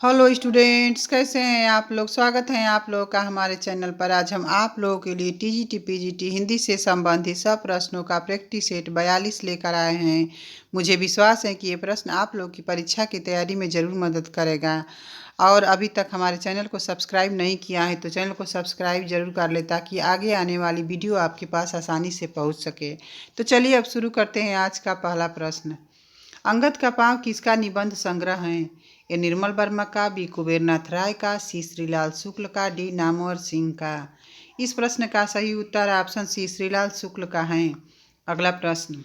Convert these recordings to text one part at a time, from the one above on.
Hello students, कैसे हैं आप लोग। स्वागत है आप लोग का हमारे चैनल पर। आज हम आप लोगों के लिए टीजीटी पीजीटी हिंदी से संबंधित सब प्रश्नों का प्रैक्टिस सेट 42 लेकर आए हैं। मुझे विश्वास है कि ये प्रश्न आप लोग की परीक्षा की तैयारी में ज़रूर मदद करेगा। और अभी तक हमारे चैनल को सब्सक्राइब नहीं किया है तो चैनल को सब्सक्राइब जरूर कर ले, ताकि आगे आने वाली वीडियो आपके पास आसानी से पहुँच सके। तो चलिए अब शुरू करते हैं आज का पहला प्रश्न। अंगद का पाँव किसका निबंध संग्रह है। ए निर्मल वर्मा का, बी कुबेरनाथ राय का, सी श्रीलाल शुक्ल का, डी नामवर सिंह का। इस प्रश्न का सही उत्तर ऑप्शन सी श्रीलाल शुक्ल का है। अगला प्रश्न।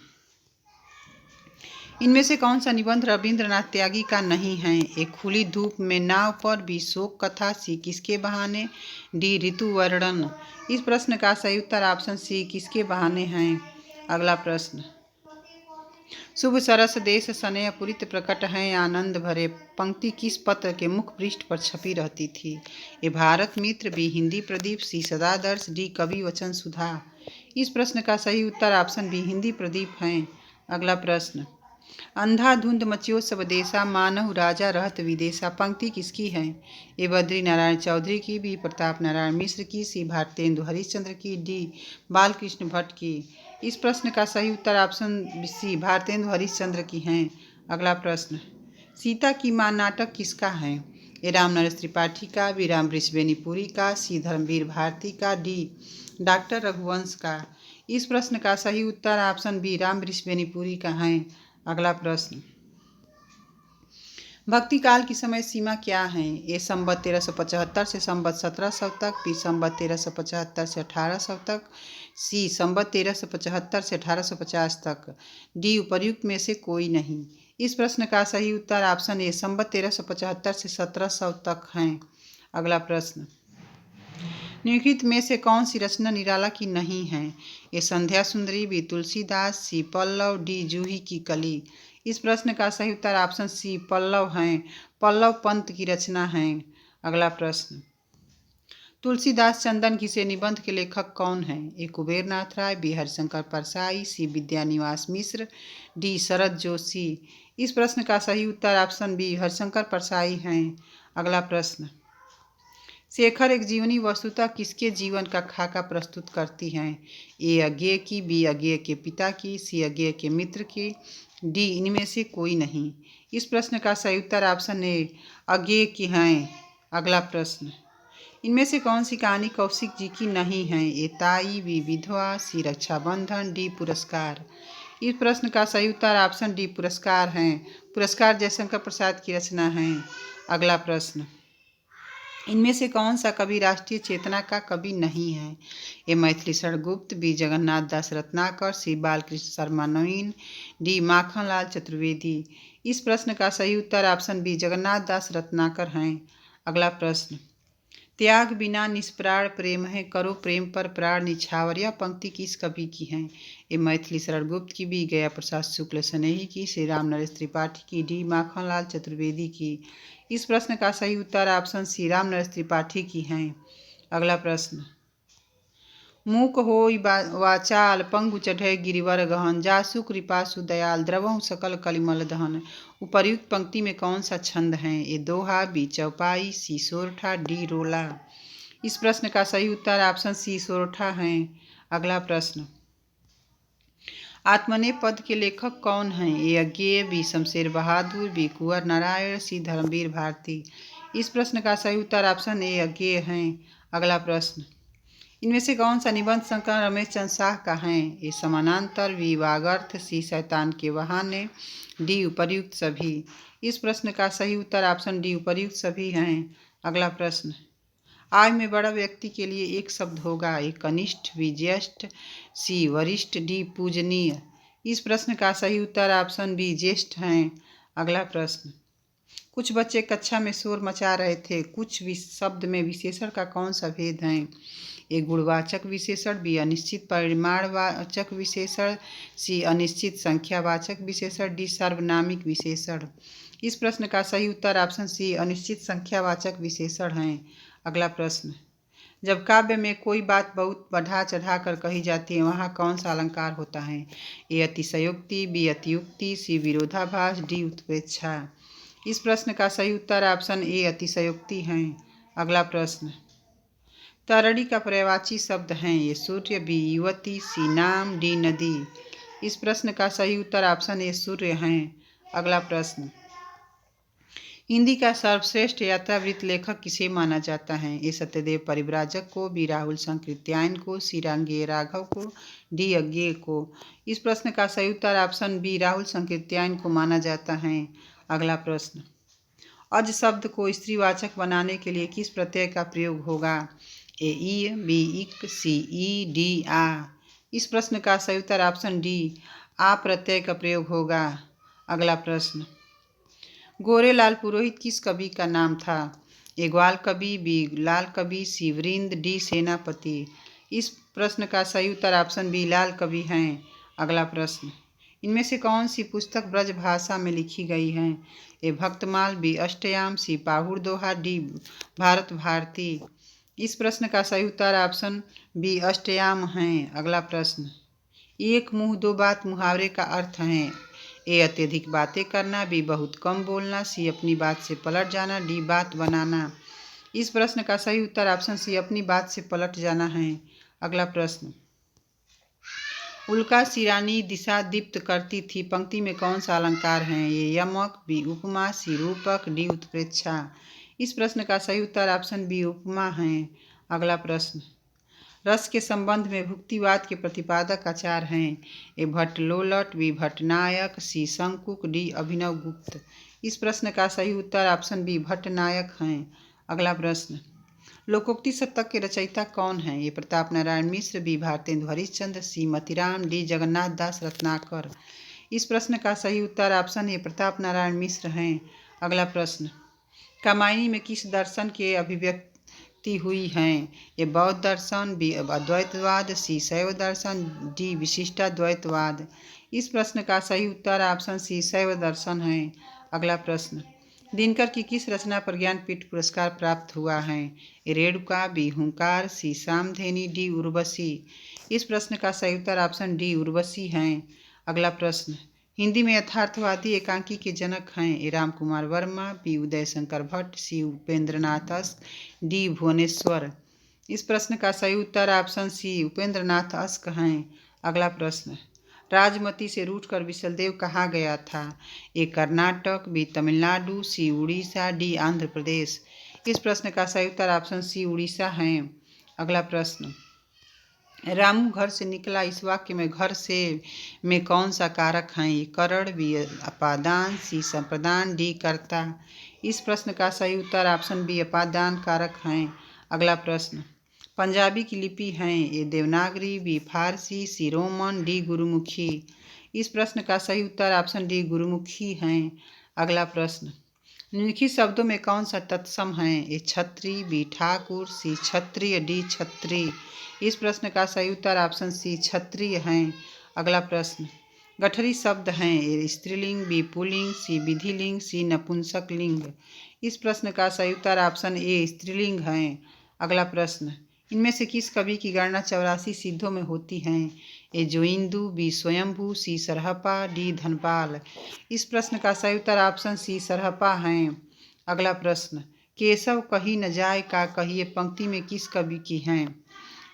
इनमें से कौन सा निबंध रविंद्रनाथ त्यागी का नहीं है। ए खुली धूप में नाव पर, बी शोक कथा, सी किसके बहाने, डी ऋतु वर्णन। इस प्रश्न का सही उत्तर ऑप्शन सी किसके बहाने है। अगला प्रश्न। शुभ सरस देश स्नेह पुरित प्रकट हैं आनंद भरे पंक्ति किस पत्र के मुख पृष्ठ पर छपी रहती थी। ये भारत मित्र, बी हिंदी प्रदीप, सी सदादर्श, डी कवि वचन सुधा। इस प्रश्न का सही उत्तर ऑप्शन बी हिंदी प्रदीप है। अगला प्रश्न। अंधाधुंध मचियो सब देशा, मानहु राजा रहत विदेशा पंक्ति किसकी है। ए बद्री नारायण चौधरी की, बी प्रताप नारायण मिश्र की, सी भारतेंदु हरिश्चंद्र की, डी बालकृष्ण भट्ट की। इस प्रश्न का सही उत्तर ऑप्शन सी भारतेंदु हरिश्चंद्र की हैं। अगला प्रश्न। सीता की माँ नाटक किसका है। ए राम नरेश त्रिपाठी का, बी राम वृषभेनीपुरी का, सी धर्मवीर भारती का, डी डॉक्टर रघुवंश का। इस प्रश्न का सही उत्तर ऑप्शन बी राम वृषभेनीपुरी का है। अगला प्रश्न। भक्ति काल की समय सीमा क्या है। ए संवत 1375 से संवत 1700 तक, बी संवत 1375 से 1800 तक, सी संवत 1375 से 1850 तक, डी उपर्युक्त में से कोई नहीं। इस प्रश्न का सही उत्तर ऑप्शन ए संवत 1375 से 1700 तक है। अगला प्रश्न। निम्नलिखित में से कौन सी रचना निराला की नहीं है। ए संध्या सुंदरी, बी तुलसीदास, सी पल्लव, डी जूही की कली। इस प्रश्न का सही उत्तर ऑप्शन सी पल्लव है। पल्लव पंत की रचना है। अगला प्रश्न। तुलसीदास चंदन घिसे निबंध के लेखक कौन हैं। ए कुबेरनाथ राय, बी हरिशंकर परसाई, सी विद्यानिवास मिश्र, डी शरद जोशी। इस प्रश्न का सही उत्तर ऑप्शन बी हरिशंकर परसाई हैं। अगला प्रश्न। शेखर एक जीवनी वस्तुतः किसके जीवन का खाका प्रस्तुत करती हैं। ए अज्ञेय की, बी अज्ञेय के पिता की, सी अज्ञेय के मित्र की, डी इनमें से कोई नहीं। इस प्रश्न का सही उत्तर ऑप्शन ए अज्ञेय की हैं। अगला प्रश्न। इनमें से कौन सी कहानी कौशिक जी की नहीं है। ए ताई, बी विधवा, सी रक्षाबंधन, डी पुरस्कार। इस प्रश्न का सही उत्तर ऑप्शन डी पुरस्कार हैं। पुरस्कार जयशंकर प्रसाद की रचना है। अगला प्रश्न। इनमें से कौन सा कवि राष्ट्रीय चेतना का कवि नहीं है। ए मैथिली शरण गुप्त, बी जगन्नाथ दास रत्नाकर, सी बालकृष्ण शर्मा नवीन, डी माखनलाल चतुर्वेदी। इस प्रश्न का सही उत्तर ऑप्शन बी जगन्नाथ दास रत्नाकर हैं। अगला प्रश्न। त्याग बिना निष्प्राण प्रेम है, करो प्रेम पर प्राण निछावर। यह पंक्ति किस कवि की है। ए मैथिली शरण गुप्त की, बी गया प्रसाद शुक्ल स्नेही की, श्री राम नरेश त्रिपाठी की, डी माखनलाल चतुर्वेदी की। इस प्रश्न का सही उत्तर ऑप्शन सी राम नरेश त्रिपाठी की हैं। अगला प्रश्न। मूक होई वाचाल, पंगु चढ़े गिरिवर गहन, जासु कृपासु दयाल, द्रवहु सकल कलिमल दहन। उपर्युक्त पंक्ति में कौन सा छंद है। ए दोहा, बी चौपाई, सी सोरठा, डी रोला। इस प्रश्न का सही उत्तर ऑप्शन सी सोरठा है। अगला प्रश्न। आत्मनेय पद के लेखक कौन हैं। ए अज्ञेय, बी शमशेर बहादुर, बी कुंवर नारायण, सी धर्मवीर भारती। इस प्रश्न का सही उत्तर ऑप्शन ए अज्ञेय हैं। अगला प्रश्न। इनमें से कौन सा निबंध संकलन रमेश चंद्र शाह का है। ए समानांतर, बी वागर्थ, सी शैतान के बहाने, डी उपर्युक्त सभी। इस प्रश्न का सही उत्तर ऑप्शन डी उपर्युक्त सभी हैं। अगला प्रश्न। आय में बड़ा व्यक्ति के लिए एक शब्द होगा। ए कनिष्ठ, बी ज्येष्ठ, सी वरिष्ठ, डी पूजनीय। इस प्रश्न का सही उत्तर ऑप्शन बी ज्येष्ठ हैं। अगला प्रश्न। कुछ बच्चे कक्षा में शोर मचा रहे थे, कुछ शब्द में विशेषण का कौन सा भेद है। ए गुणवाचक विशेषण, बी अनिश्चित परिमाणवाचक विशेषण, सी अनिश्चित संख्यावाचक विशेषण, डी सार्वनामिक विशेषण। इस प्रश्न का सही उत्तर ऑप्शन सी अनिश्चित संख्यावाचक विशेषण हैं। अगला प्रश्न। जब काव्य में कोई बात बहुत बढ़ा चढ़ा कर कही जाती है, वहाँ कौन सा अलंकार होता है। ए अतिशयोक्ति, बी अतियुक्ति, सी विरोधाभास, डी उत्प्रेक्षा। इस प्रश्न का सही उत्तर ऑप्शन ए अतिशयोक्ति है। अगला प्रश्न, तरणी का पर्यायवाची शब्द हैं ये सूर्य, बी युवती, सी नाम, डी नदी। इस प्रश्न का सही उत्तर ऑप्शन ए सूर्य हैं। अगला प्रश्न, हिंदी का सर्वश्रेष्ठ यात्रावृत्त लेखक किसे माना जाता है? ए सत्यदेव परिव्राजक को, बी राहुल संकृत्यायन को, सी रांगेय राघव को, डी अज्ञेय को। इस प्रश्न का सही उत्तर ऑप्शन बी राहुल संकृत्यायन को माना जाता है। अगला प्रश्न, अज शब्द को स्त्रीवाचक बनाने के लिए किस प्रत्यय का प्रयोग होगा? ए ई, बी इक, सी ई, डी आ। इस प्रश्न का सही उत्तर ऑप्शन डी आ प्रत्यय का प्रयोग होगा। अगला प्रश्न, गोरेलाल पुरोहित किस कवि का नाम था? ए ग्वाल कवि, बी लाल कवि, सी वृंद, डी सेनापति। इस प्रश्न का सही उत्तर ऑप्शन बी लाल कवि हैं। अगला प्रश्न, इनमें से कौन सी पुस्तक ब्रज भाषा में लिखी गई है? ए भक्तमाल, बी अष्टयाम, सी पाहुड़ दोहा, डी भारत भारती। इस प्रश्न का सही उत्तर ऑप्शन बी अष्टयाम हैं। अगला प्रश्न, एक मुंह दो बात मुहावरे का अर्थ है? ए अत्यधिक बातें करना, बी बहुत कम बोलना, सी अपनी बात से पलट जाना, डी बात बनाना। इस प्रश्न का सही उत्तर ऑप्शन सी अपनी बात से पलट जाना है। अगला प्रश्न, उल्का सिरानी दिशा दीप्त करती थी पंक्ति में कौन सा अलंकार है? ये यमक, बी उपमा, सी रूपक, डी उत्प्रेक्षा। इस प्रश्न का सही उत्तर ऑप्शन बी उपमा है। अगला प्रश्न, रस के संबंध में भुक्तिवाद के प्रतिपादक आचार्य हैं? ए भट्ट लोलट, बी भट्टनायक, सी शंकुक, डी अभिनव गुप्त। इस प्रश्न का सही उत्तर ऑप्शन बी भट्टनायक हैं। अगला प्रश्न, लोकोक्ति शतक के रचयिता कौन हैं? ये प्रताप नारायण मिश्र, बी भारतेंदु हरिश्चंद्र, सी मतीराम, डी जगन्नाथ दास रत्नाकर। इस प्रश्न का सही उत्तर ऑप्शन ए प्रताप नारायण मिश्र हैं। अगला प्रश्न, कामायनी में किस दर्शन के अभिव्यक्ति हुई हैं? ये बौद्ध दर्शन, बी अद्वैतवाद, सी शैव दर्शन, डी विशिष्टाद्वैतवाद। इस प्रश्न का सही उत्तर ऑप्शन सी शैव दर्शन है। अगला प्रश्न, दिनकर की किस रचना पर ज्ञानपीठ पुरस्कार प्राप्त हुआ है? ए रेणुका, बी हुंकार, सी सामधेनी, डी उर्वशी। इस प्रश्न का सही उत्तर ऑप्शन डी उर्वशी हैं। अगला प्रश्न, हिंदी में यथार्थवादी एकांकी के जनक हैं? ए राम कुमार वर्मा, बी उदय शंकर भट्ट, सी उपेंद्रनाथ अस्क, डी भुवनेश्वर। इस प्रश्न का सही उत्तर ऑप्शन सी उपेंद्रनाथ अस्क हैं। अगला प्रश्न, राजमती से रूठकर विशलदेव कहाँ गया था? ए कर्नाटक, बी तमिलनाडु, सी उड़ीसा, डी आंध्र प्रदेश। इस प्रश्न का सही उत्तर ऑप्शन सी उड़ीसा हैं। अगला प्रश्न, रामू घर से निकला इस वाक्य में घर से में कौन सा कारक है? ये करण, बी अपादान, सी संप्रदान, डी कर्ता। इस प्रश्न का सही उत्तर ऑप्शन बी अपादान कारक हैं। अगला प्रश्न, पंजाबी की लिपि हैं? ए देवनागरी, बी फारसी, सी रोमन, डी गुरुमुखी। इस प्रश्न का सही उत्तर ऑप्शन डी गुरुमुखी हैं। अगला प्रश्न, निम्नलिखित शब्दों में कौन सा तत्सम है? ए छत्री, बी ठाकुर, सी क्षत्रिय, डी छत्री। इस प्रश्न का सही उत्तर ऑप्शन सी क्षत्रिय हैं। अगला प्रश्न, गठरी शब्द हैं? ए स्त्रीलिंग, बी पुल्लिंग, सी विधिलिंग, सी नपुंसक लिंग। इस प्रश्न का सही उत्तर ऑप्शन ए स्त्रीलिंग हैं। अगला प्रश्न, इनमें से किस कवि की गणना 84 सिद्धों में होती हैं? ए जोइंदू, बी स्वयंभू, सी सरहपा, डी धनपाल। इस प्रश्न का सही उत्तर ऑप्शन सी सरहपा हैं। अगला प्रश्न, केशव कही न जाए का कहिए पंक्ति में किस कवि की हैं?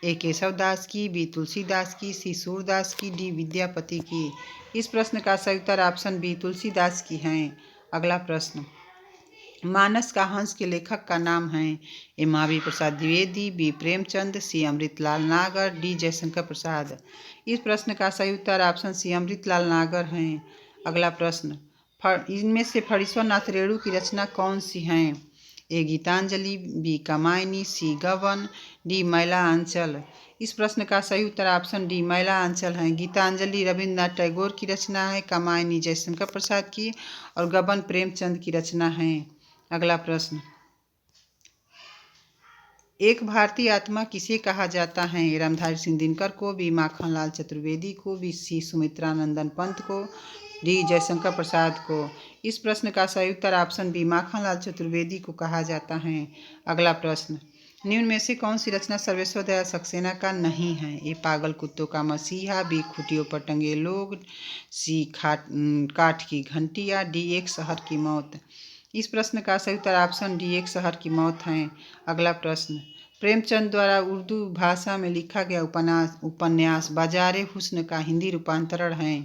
ए केशव दास की, बी तुलसीदास की, सी सूरदास की, डी विद्यापति की। इस प्रश्न का सही उत्तर ऑप्शन बी तुलसीदास की हैं। अगला प्रश्न, मानस का हंस के लेखक का नाम है? ए महावीर प्रसाद द्विवेदी, बी प्रेमचंद, सी अमृतलाल नागर, डी जयशंकर प्रसाद। इस प्रश्न का सही उत्तर ऑप्शन सी अमृतलाल नागर हैं। अगला प्रश्न, इनमें से फणीश्वर नाथ रेणु की रचना कौन सी हैं? ए गीतांजलि, बी कामायनी, सी गबन, डी मैला अंचल। इस प्रश्न का सही उत्तर ऑप्शन डी मैला अंचल है। गीतांजलि रविन्द्रनाथ टैगोर की रचना है, कामायनी जयशंकर प्रसाद की और गबन प्रेमचंद की रचना है। अगला प्रश्न, एक भारतीय आत्मा किसे कहा जाता है? रामधारी सिंह दिनकर को, बी माखनलाल चतुर्वेदी को, बी सी सुमित्रानंदन पंत को, डी जयशंकर प्रसाद को। इस प्रश्न का सही उत्तर ऑप्शन बी माखनलाल चतुर्वेदी को कहा जाता है। अगला प्रश्न, निम्न में से कौन सी रचना सर्वेश्वर दयाल सक्सेना का नहीं है? ए पागल कुत्तों का मसीहा, बी खुटियों पर टंगे लोग, सी काठ की घंटिया, डी एक शहर की मौत। इस प्रश्न का सही उत्तर ऑप्शन डी एक शहर की मौत है। अगला प्रश्न, प्रेमचंद द्वारा उर्दू भाषा में लिखा गया उपन्यास बाजारे हुस्न का हिंदी रूपांतरण है।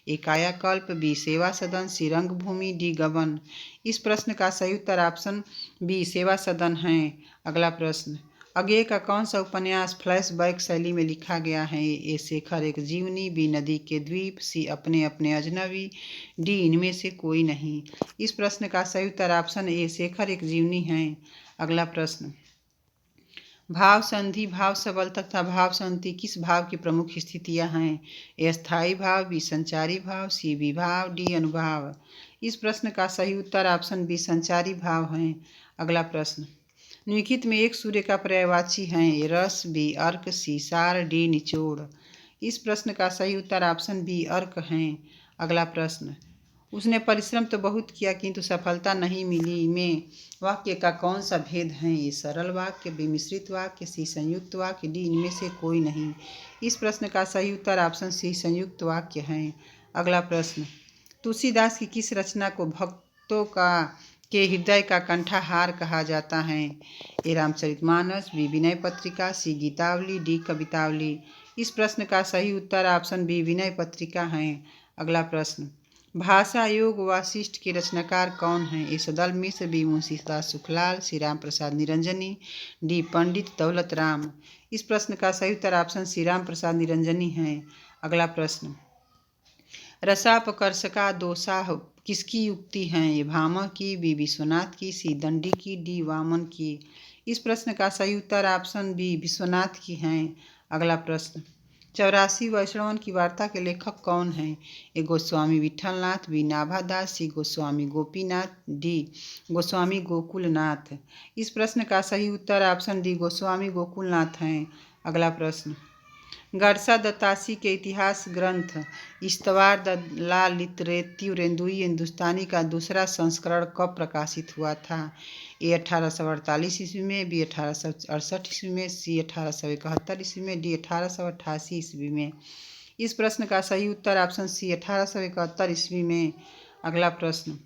ए कायाकल्प, बी सेवा सदन, सी रंगभूमि, डी गबन। इस प्रश्न का सही उत्तर ऑप्शन बी सेवा सदन है। अगला प्रश्न, अज्ञेय का कौन सा उपन्यास फ्लैशबैक शैली में लिखा गया है। ए शेखर एक जीवनी, बी नदी के द्वीप, सी अपने अपने अजनबी, डी इनमें से कोई नहीं। इस प्रश्न का सही उत्तर ऑप्शन ए शेखर एक जीवनी है। अगला प्रश्न, भाव संधि, भाव सबल तथा भाव संधि किस भाव की प्रमुख स्थितियां हैं। ए स्थायी भाव, बी संचारी भाव, सी विभाव, डी अनुभाव। इस प्रश्न का सही उत्तर ऑप्शन बी संचारी भाव है। अगला प्रश्न, निम्नलिखित में एक सूर्य का पर्यायवाची है। ए रस, बी अर्क, सी सार, डी निचोड़। इस प्रश्न का सही उत्तर ऑप्शन बी अर्क है। अगला प्रश्न, उसने परिश्रम तो बहुत किया किंतु सफलता नहीं मिली में वाक्य का कौन सा भेद है। ये सरल वाक्य, बी मिश्रित वाक्य, सी संयुक्त वाक्य, डी इनमें से कोई नहीं। इस प्रश्न का सही उत्तर ऑप्शन सी संयुक्त वाक्य है। अगला प्रश्न, तुलसीदास की किस रचना को भक्तों के हृदय का कंठाहार कहा जाता है। ए रामचरितमानस, बी विनय पत्रिका, सी गीतावली, डी कवितावली। इस प्रश्न का सही उत्तर ऑप्शन बी विनय पत्रिका है। अगला प्रश्न, भाषा योग वासिष्ठ के रचनाकार कौन हैं। ए सदल मिश्र, बी मुंशीदास सुखलाल, सी राम प्रसाद निरंजनी, डी पंडित दौलत राम। इस प्रश्न का सही उत्तर ऑप्शन सी राम प्रसाद निरंजनी है। अगला प्रश्न, रसापकर्षका दोषा किसकी युक्ति हैं। ये भामह की, बी विश्वनाथ की, सी दंडी की, डी वामन की। इस प्रश्न का सही उत्तर ऑप्शन बी विश्वनाथ की हैं। अगला प्रश्न, 84 वैष्णवन की वार्ता के लेखक कौन हैं। ए गोस्वामी विठलनाथ, बी नाभादास, सी गोस्वामी गोपीनाथ, डी गोस्वामी गोकुलनाथ। इस प्रश्न का सही उत्तर ऑप्शन डी गोस्वामी गोकुलनाथ हैं। अगला प्रश्न, गरसा दत्तासी के इतिहास ग्रंथ इस्तवार द ला लिटरेत्युरेंदुई हिंदुस्तानी का दूसरा संस्करण कब प्रकाशित हुआ था। ए 1848 ईस्वी में, बी 1868 ईस्वी में, सी 1871 ईस्वी में, डी 1888 ईस्वी में। इस प्रश्न का सही उत्तर ऑप्शन सी 1871 ईस्वी में। अगला प्रश्न,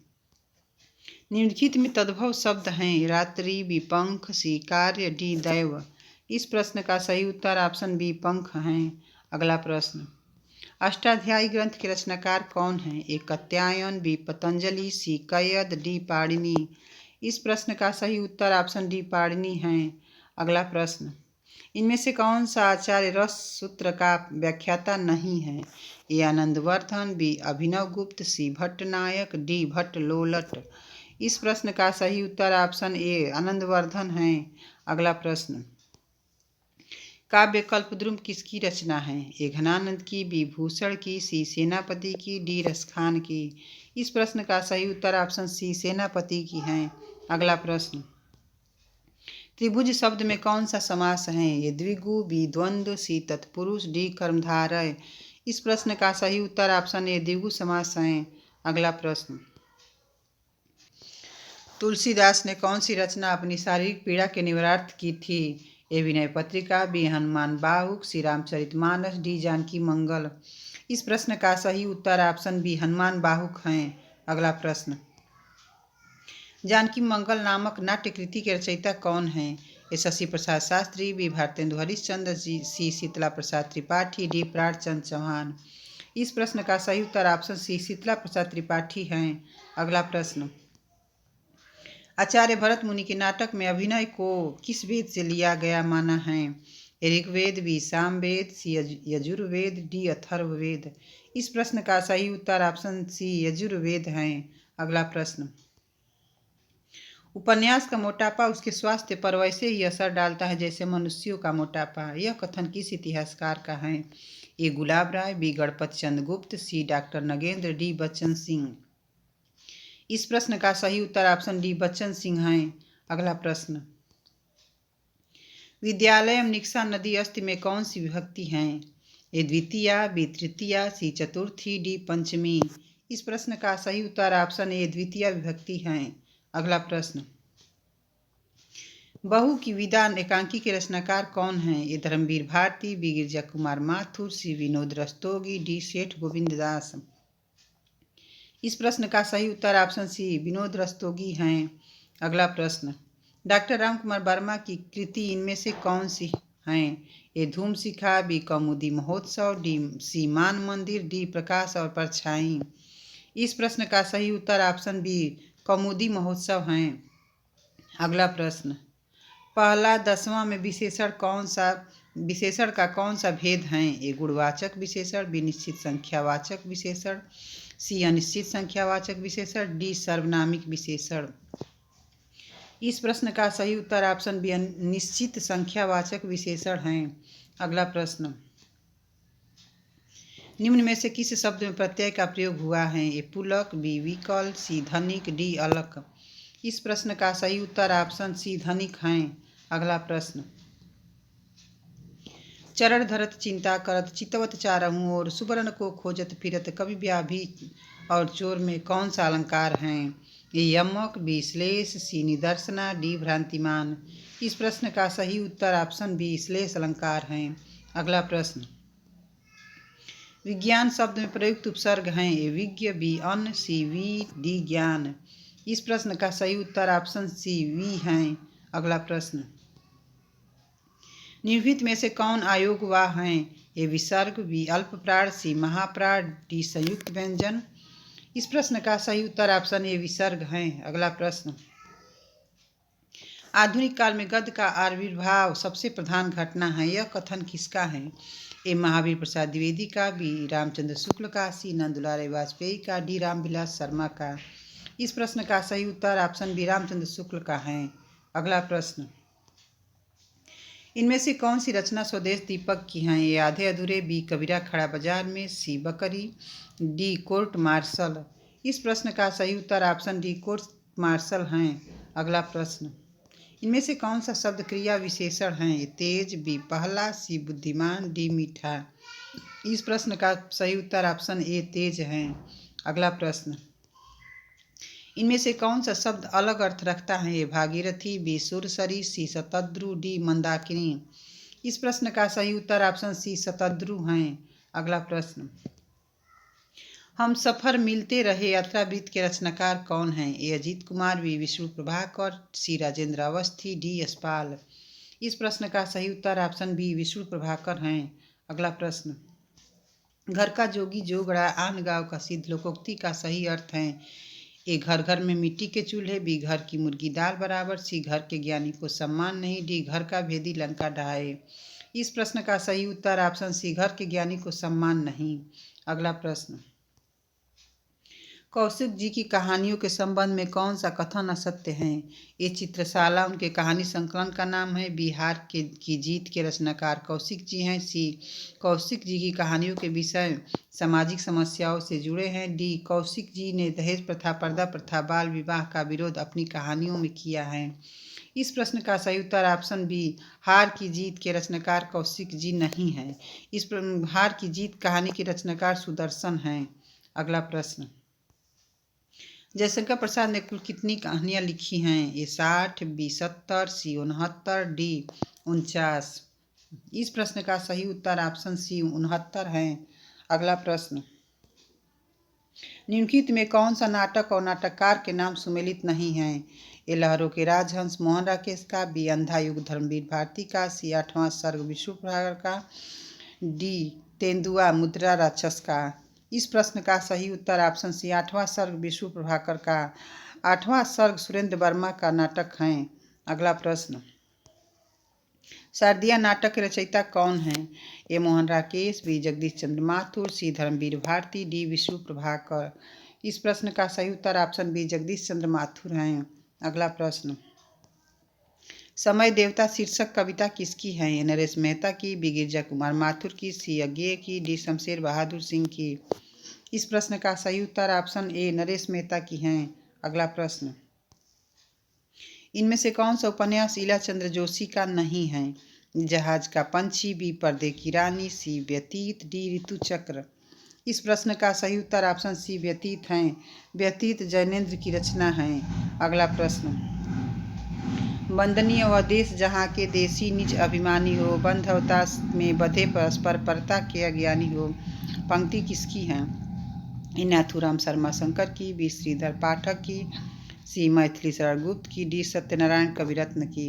निम्नलिखित में तद्भव शब्द हैं। रात्रि, बी पंख, सी कार्य, डी दैव। इस प्रश्न का सही उत्तर ऑप्शन बी पंख हैं। अगला प्रश्न, अष्टाध्यायी ग्रंथ के रचनाकार कौन हैं। ए कात्यायन, बी पतंजलि, सी कयद, डी पाणिनि। इस प्रश्न का सही उत्तर ऑप्शन डी पाणिनि हैं। अगला प्रश्न, इनमें से कौन सा आचार्य रस सूत्र का व्याख्याता नहीं है। ए आनंदवर्धन, बी अभिनव गुप्त, सी भट्टनायक, डी भट्ट लोलट। इस प्रश्न का सही उत्तर ऑप्शन ए आनंदवर्धन है। अगला प्रश्न, काव्य कल्पद्रुम किसकी रचना है। ए घनानंद की, बी भूषण की, सी सेनापति की, डी रसखान की। इस प्रश्न का सही उत्तर ऑप्शन सी सेनापति की है। अगला प्रश्न, त्रिभुज शब्द में कौन सा समास है। ये द्विगु, बी द्वंद्व, सी तत्पुरुष, डी कर्मधारय। इस प्रश्न का सही उत्तर ऑप्शन ए द्विगु समास है। अगला प्रश्न, तुलसीदास ने कौन सी रचना अपनी शारीरिक पीड़ा के निवारणार्थ की थी। ए विनय पत्रिका, बी हनुमान बाहुक, सी रामचरितमानस, डी जानकी मंगल। इस प्रश्न का सही उत्तर ऑप्शन बी हनुमान बाहुक हैं। अगला प्रश्न, जानकी मंगल नामक नाट्य कृति के रचयिता कौन हैं। ए शशि प्रसाद शास्त्री, बी भारतेंदु हरिश्चंद्र, सी शीतला प्रसाद त्रिपाठी, डी प्राणचंद चौहान। इस प्रश्न का सही उत्तर ऑप्शन सी शीतला प्रसाद त्रिपाठी हैं। अगला प्रश्न, आचार्य भरत मुनि के नाटक में अभिनय को किस वेद से लिया गया माना है। ऋग्वेद, बी सामवेद, सी यजुर्वेद, डी अथर्ववेद। इस प्रश्न का सही उत्तर ऑप्शन सी यजुर्वेद है। अगला प्रश्न, उपन्यास का मोटापा उसके स्वास्थ्य पर वैसे ही असर डालता है जैसे मनुष्यों का मोटापा। यह कथन किस इतिहासकार का है। ए गुलाब राय, बी गणपत चंद्र गुप्त, सी डॉक्टर नगेंद्र, डी बच्चन सिंह। इस प्रश्न का सही उत्तर ऑप्शन डी बच्चन सिंह है। अगला प्रश्न, विद्यालयम निक्सा नदी अस्ति में कौन सी विभक्ति हैं। ए द्वितीया, बी तृतीया, सी चतुर्थी, डी पंचमी। इस प्रश्न का सही उत्तर ऑप्शन ए द्वितीय विभक्ति है। अगला प्रश्न, बहू की विदा एकांकी के रचनाकार कौन हैं। ए धर्मवीर भारती, बी गिरजा कुमार माथुर, सी विनोद रस्तोगी, डी सेठ गोविंद दास। इस प्रश्न का सही उत्तर ऑप्शन सी विनोद रस्तोगी हैं। अगला प्रश्न, डॉक्टर राम कुमार वर्मा की कृति इनमें से कौन सी हैं? ए धूम शिखा, बी कौमुदी महोत्सव, डी सी मान मंदिर, डी प्रकाश और परछाई। इस प्रश्न का सही उत्तर ऑप्शन बी कौमुदी महोत्सव हैं। अगला प्रश्न, पहला 10वां में विशेषण का कौन सा भेद है? ए गुणवाचक विशेषण, बी निश्चित संख्यावाचक विशेषण, सी अनिश्चित संख्यावाचक विशेषण, डी सर्वनामिक विशेषण। इस प्रश्न का सही उत्तर ऑप्शन बी निश्चित संख्यावाचक विशेषण हैं। अगला प्रश्न, निम्न में से किस शब्द में प्रत्यय का प्रयोग हुआ है? ए पुलक, बी विकल, सी धनिक, डी अलक। इस प्रश्न का सही उत्तर ऑप्शन सी धनिक हैं। अगला प्रश्न, चरण धरत चिंता करत चितवत चारहूँ और सुवर्ण को खोजत फिरत कवि व्याधि और चोर में कौन सा अलंकार हैं? ए यमक, बी श्लेष, सी निदर्शना, डी भ्रांतिमान। इस प्रश्न का सही उत्तर ऑप्शन बी श्लेष अलंकार हैं। अगला प्रश्न, विज्ञान शब्द में प्रयुक्त उपसर्ग हैं? ए विज्ञ, बी अन्न, सी वी, डी ज्ञान। इस प्रश्न का सही उत्तर ऑप्शन सी वी हैं। अगला प्रश्न, निम्नलिखित में से कौन अयोग वाह हैं? ए विसर्ग, बी अल्पप्राण, सी महाप्राण, डी संयुक्त व्यंजन। इस प्रश्न का सही उत्तर ऑप्शन ए विसर्ग हैं। अगला प्रश्न, आधुनिक काल में गद्य का आविर्भाव सबसे प्रधान घटना है, यह कथन किसका है? ए महावीर प्रसाद द्विवेदी का, बी रामचंद्र शुक्ल का, सी नंदुलाल वाजपेयी का, डी रामविलास शर्मा का। इस प्रश्न का सही उत्तर ऑप्शन बी रामचंद्र शुक्ल का है। अगला प्रश्न, इनमें से कौन सी रचना स्वदेश दीपक की हैं? ए आधे अधूरे, बी कबीरा खड़ा बाजार में, सी बकरी, डी कोर्ट मार्शल। इस प्रश्न का सही उत्तर ऑप्शन डी कोर्ट मार्शल हैं। अगला प्रश्न, इनमें से कौन सा शब्द क्रिया विशेषण हैं? ए तेज, बी पहला, सी बुद्धिमान, डी मीठा। इस प्रश्न का सही उत्तर ऑप्शन ए तेज हैं। अगला प्रश्न, इनमें से कौन सा शब्द अलग अर्थ रखता है? ए भागीरथी, बी सुरसरी, सी शतद्रु, डी मंदाकिनी। इस प्रश्न का सही उत्तर ऑप्शन सी शतद्रु हैं। अगला प्रश्न, हम सफर मिलते रहे यात्रावृत्त के रचनाकार कौन हैं? ए अजीत कुमार, बी विष्णु प्रभाकर, सी राजेंद्र अवस्थी, डी यशपाल। इस प्रश्न का सही उत्तर ऑप्शन बी विष्णु प्रभाकर हैं। अगला प्रश्न, घर का जोगी जोगड़ा आन गाँव का सिद्ध लोकोक्ति का सही अर्थ है? ए घर घर में मिट्टी के चूल्हे, बी घर की मुर्गी दाल बराबर, सी घर के ज्ञानी को सम्मान नहीं, डी घर का भेदी लंका ढाए। इस प्रश्न का सही उत्तर ऑप्शन सी घर के ज्ञानी को सम्मान नहीं। अगला प्रश्न, कौशिक जी की कहानियों के संबंध में कौन सा कथन असत्य है? ए चित्रशाला उनके कहानी संकलन का नाम है, बिहार की जीत के रचनाकार कौशिक जी हैं, सी कौशिक जी की कहानियों के विषय सामाजिक समस्याओं से जुड़े हैं, डी कौशिक जी ने दहेज प्रथा, पर्दा प्रथा, बाल विवाह का विरोध अपनी कहानियों में किया है। इस प्रश्न का सही उत्तर ऑप्शन बी हार की जीत के रचनाकार कौशिक जी नहीं हैं। हार की जीत कहानी के रचनाकार सुदर्शन हैं। अगला प्रश्न, जयशंकर प्रसाद ने कुल कितनी कहानियाँ लिखी हैं? ए 60, बी 70, सी 69, डी 49। इस प्रश्न का सही उत्तर ऑप्शन सी 69 है। अगला प्रश्न, निम्नलिखित में कौन सा नाटक और नाटककार के नाम सुमेलित नहीं हैं? ए लहरों के राजहंस मोहन राकेश का, बी अंधा युग धर्मवीर भारती का, सी 8वां सर्ग विष्णु प्रभाकर का, डी तेंदुआ मुद्रा राक्षस का। इस प्रश्न का सही उत्तर ऑप्शन सी 8वां सर्ग विष्णु प्रभाकर का। 8वां सर्ग सुरेंद्र वर्मा का नाटक है। अगला प्रश्न, शारदिया नाटक के रचयिता कौन हैं? ए मोहन राकेश, बी जगदीश चंद्र माथुर, सी धर्मवीर भारती, डी विष्णु प्रभाकर। इस प्रश्न का सही उत्तर ऑप्शन बी जगदीश चंद्र माथुर हैं। अगला प्रश्न, समय देवता शीर्षक कविता किसकी है? ए नरेश मेहता की, बी गिरजा कुमार माथुर की, सी अज्ञेय की, डी शमशेर बहादुर सिंह की। इस प्रश्न का सही उत्तर ऑप्शन ए नरेश मेहता की हैं। अगला प्रश्न, इनमें से कौन सा उपन्यास ईला चंद्र जोशी का नहीं है? जहाज का पंछी, बी पर्दे की रानी, सी व्यतीत, डी ऋतु चक्र। इस प्रश्न का सही उत्तर ऑप्शन सी व्यतीत हैं। व्यतीत जैनेन्द्र की रचना है। अगला प्रश्न, वंदनीय वह देश जहाँ के देशी निज अभिमानी हो, बंध अवतार में बधे परस्पर परता के अज्ञानी हो। पंक्ति किसकी है? ए नाथूराम शर्मा शंकर की, बी श्रीधर पाठक की, सी मैथिली शरण गुप्त की, डी सत्यनारायण कविरत्न की।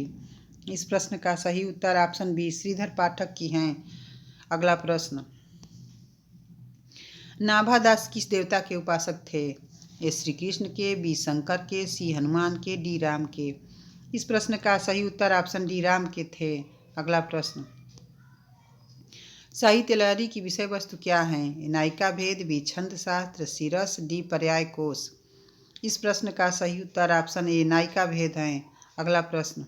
इस प्रश्न का सही उत्तर ऑप्शन बी श्रीधर पाठक की हैं। अगला प्रश्न, नाभादास किस देवता के उपासक थे? ए श्री कृष्ण के, बी शंकर के, सी हनुमान के, डी राम के। इस प्रश्न का सही उत्तर ऑप्शन डी राम के थे। अगला प्रश्न, साहित्य लहरी की विषय वस्तु क्या है? नायिका भेद, बी छंद शास्त्र, सी रस, डी पर्याय कोश। इस प्रश्न का सही उत्तर ऑप्शन ए नायिका भेद है। अगला प्रश्न,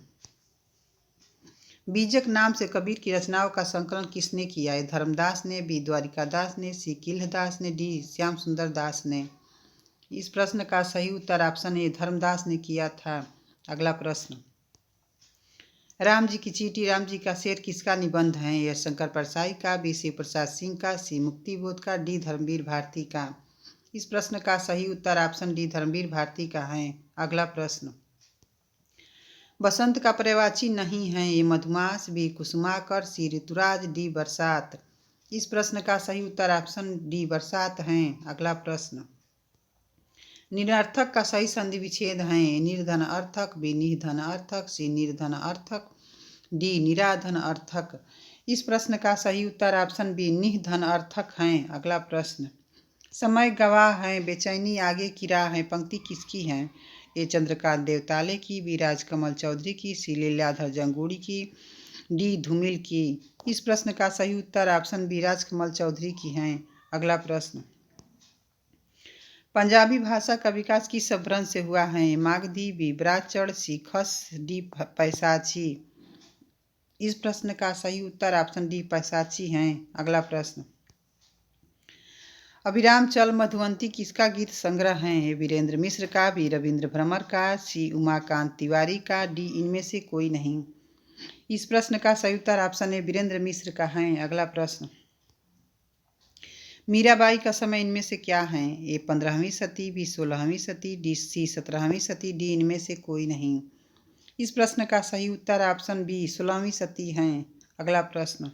बीजक नाम से कबीर की रचनाओं का संकलन किसने किया है? धर्मदास ने, बी द्वारिकादास ने, सी किल्हदास ने, डी श्याम सुंदर दास ने। इस प्रश्न का सही उत्तर ऑप्शन ए धर्मदास ने किया था। अगला प्रश्न, राम जी की चीटी राम जी का शेर किसका निबंध है? यह शंकर परसाई का, बी शिव प्रसाद सिंह का, सी मुक्तिबोध का, डी धर्मवीर भारती का। इस प्रश्न का सही उत्तर ऑप्शन डी धर्मवीर भारती का है। अगला प्रश्न, बसंत का पर्यायवाची नहीं है? ये मधुमास, बी कुसुमाकर, सी ऋतुराज, डी बरसात। इस प्रश्न का सही उत्तर ऑप्शन डी बरसात है। अगला प्रश्न, निरर्थक का सही संधि विच्छेद है? निर्धन अर्थक, बी निर्धन अर्थक, सी निर्धन अर्थक, डी निराधन अर्थक। इस प्रश्न का सही उत्तर ऑप्शन बी निधन अर्थक है। अगला प्रश्न, समय गवाह है, बेचैनी आगे की राह है, पंक्ति किसकी है? ए चंद्रकांत देवताले की, बी राजकमल चौधरी की, सी लीलाधर जंगूड़ी की, डी धूमिल की। इस प्रश्न का सही उत्तर ऑप्शन बी राजकमल चौधरी की है। अगला प्रश्न, पंजाबी भाषा का विकास किस शब्द से हुआ है? मागधी, बी ब्राचड़, सी खस, डी पैसाची। इस प्रश्न का सही उत्तर ऑप्शन डी पैसाची है। अगला प्रश्न, अभिराम चल मधुवंती किसका गीत संग्रह है? ए वीरेंद्र मिश्र का, बी रविंद्र भ्रमर का, सी उमाकांत तिवारी का, डी इनमें से कोई नहीं। इस प्रश्न का सही उत्तर ऑप्शन ए वीरेंद्र मिश्र का है। अगला प्रश्न, मीराबाई का समय इनमें से क्या है? ए 15वीं सदी, बी 16वीं सदी, डी सी 17वीं सदी, डी इनमें से कोई नहीं। इस प्रश्न का सही उत्तर ऑप्शन बी 16वीं सदी है। अगला प्रश्न,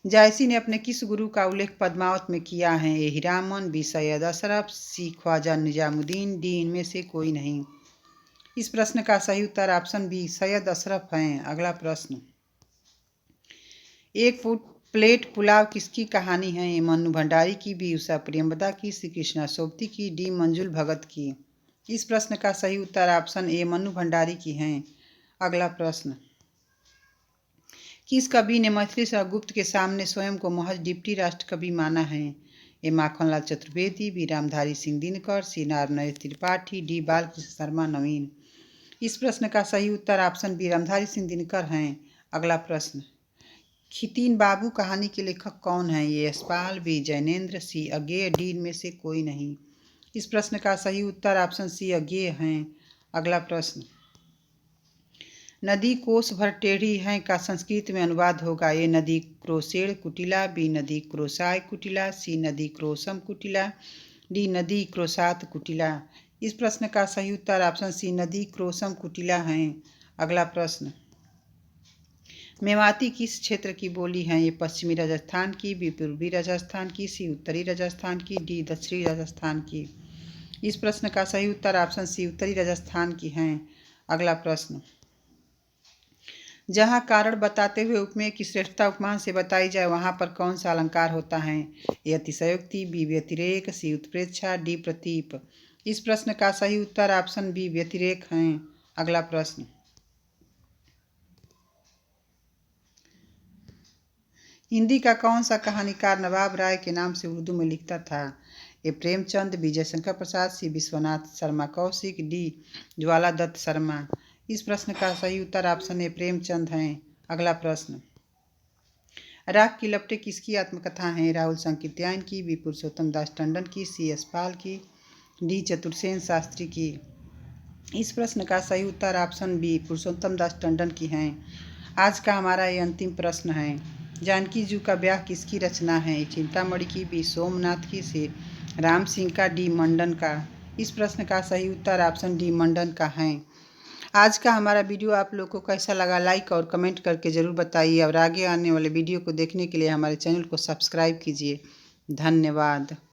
जायसी ने अपने किस गुरु का उल्लेख पद्मावत में किया है? ए हीरामन, बी सैयद अशरफ, सी ख्वाजा निजामुद्दीन, डी इनमें से कोई नहीं। इस प्रश्न का सही उत्तर ऑप्शन बी सैयद अशरफ है। अगला प्रश्न, एक प्लेट पुलाव किसकी कहानी है? ए मन्नू भंडारी की, बी उषा प्रियंवदा की, सी कृष्णा सोबती की, डी मंजुल भगत की। इस प्रश्न का सही उत्तर ऑप्शन ए मन्नू भंडारी की है। अगला प्रश्न, किस कवि ने मैथिली शरण गुप्त के सामने स्वयं को महज डिप्टी राष्ट्र कवि माना है? ए माखनलाल चतुर्वेदी, बी रामधारी सिंह दिनकर, सी नारायण त्रिपाठी, डी बालकृष्ण शर्मा नवीन। इस प्रश्न का सही उत्तर ऑप्शन बी रामधारी सिंह दिनकर हैं। अगला प्रश्न, खितीन बाबू कहानी के लेखक कौन है? ए यशपाल, बी जैनेन्द्र, सी अज्ञेय, डी में से कोई नहीं। इस प्रश्न का सही उत्तर ऑप्शन सी अज्ञेय हैं। अगला प्रश्न, नदी कोस भर टेढ़ी है का संस्कृत में अनुवाद होगा? ए नदी क्रोसेड़ कुटिला, बी नदी क्रोसाय कुटिला, सी नदी क्रोसम कुटिला, डी नदी क्रोसात कुटिला। इस प्रश्न का सही उत्तर ऑप्शन सी नदी क्रोसम कुटिला है। अगला प्रश्न, मेवाती किस क्षेत्र की बोली है? ये पश्चिमी राजस्थान की, बी पूर्वी राजस्थान की, सी उत्तरी राजस्थान की, डी दक्षिणी राजस्थान की। इस प्रश्न का सही उत्तर ऑप्शन सी उत्तरी राजस्थान की है। अगला प्रश्न, जहाँ कारण बताते हुए उपमेय की श्रेष्ठता उपमान से बताई जाए वहाँ पर कौन सा अलंकार होता है? ए अतिशयोक्ति, बी व्यतिरेक, सी उत्प्रेक्षा, डी प्रतीप। इस प्रश्न का सही उत्तर ऑप्शन बी व्यतिरेक है। अगला प्रश्न, हिंदी का कौन सा कहानीकार नवाब राय के नाम से उर्दू में लिखता था? ए प्रेमचंद, बी जयशंकर प्रसाद, सी विश्वनाथ शर्मा कौशिक, डी ज्वाला दत्त शर्मा। इस प्रश्न का सही उत्तर ऑप्शन ए प्रेमचंद है। अगला प्रश्न, राख की लपटें किसकी आत्मकथा है? राहुल संकीर्त्यायन की, बी पुरुषोत्तम दास टंडन की, सी यशपाल की, डी चतुर्सेन शास्त्री की। इस प्रश्न का सही उत्तर ऑप्शन बी पुरुषोत्तम दास टंडन की है। आज का हमारा ये अंतिम प्रश्न है, जानकी जू का ब्याह किसकी रचना है? चिंतामणि की, बी सोमनाथ की, सी राम सिंह का, डी मंडन का। इस प्रश्न का सही उत्तर ऑप्शन डी मंडन का है। आज का हमारा वीडियो आप लोग को कैसा लगा लाइक और कमेंट करके ज़रूर बताइए और आगे आने वाले वीडियो को देखने के लिए हमारे चैनल को सब्सक्राइब कीजिए। धन्यवाद।